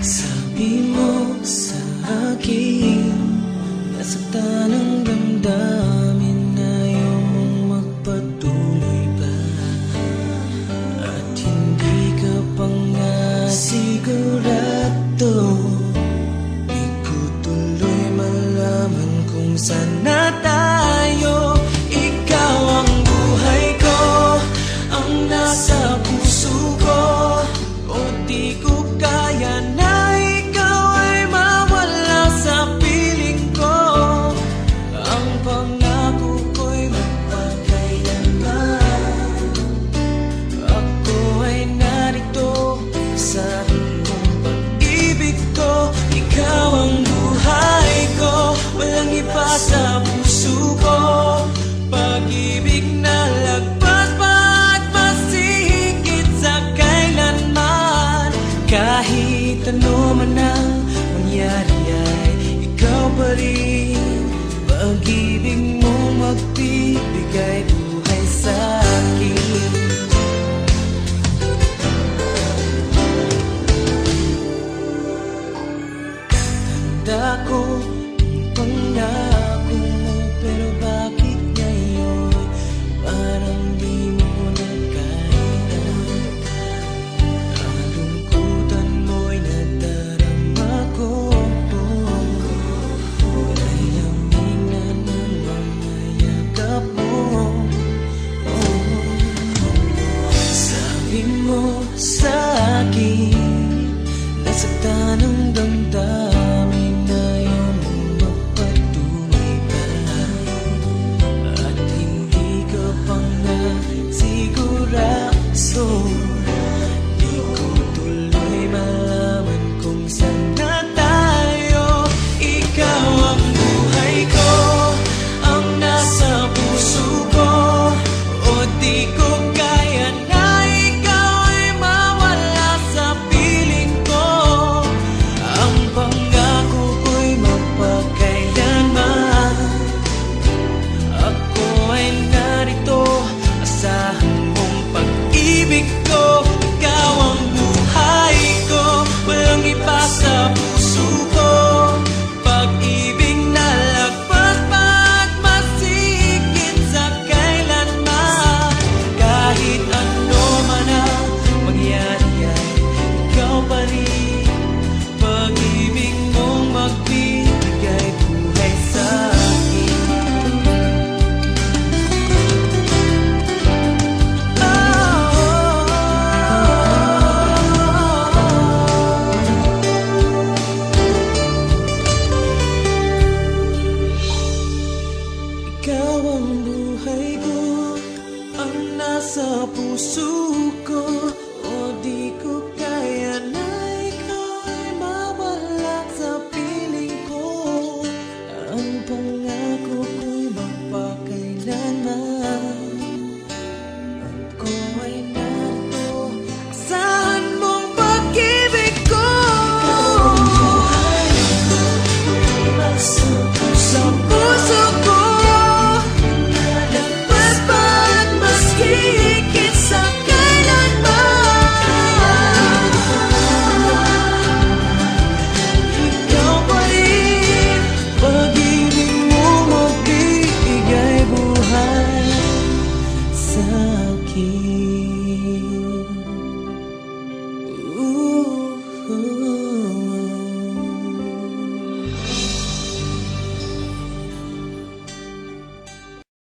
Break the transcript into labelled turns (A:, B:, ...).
A: Sabi mo sa akin, nasaktan ang damdamin, ayaw mong magpatuloy pa. At hindi ka pa nga sigurado, di ko tuloy malaman kung saan na tayo. Ikaw ang buhay ko, ang nasa puso ko. O di ko kaya na ikaw ay mawala sa piling ko. Ang pangako ko'y magpakailanman. Ako ay narito sa iyong pag-ibig ko. Ikaw ang buhay ko, walang iba sa puso ko. Pag-ibig na lagpas pa at mas higit sa kailanman. Kahit ano man ang mangyari ay ikaw pa rin. Pag-ibig mo magbibigay buhay sa akin. Tanda ko ang pangako mo, pero bakit ngayon parang di mo na kaya? Kalungkutan mo'y nadarama ko. Layamig na ng mga yakap mo. Sabi mo sa akin, nasaktan ang damdamin, ayaw mong magpatuloy pa. At hindi ka pa nga sigurado,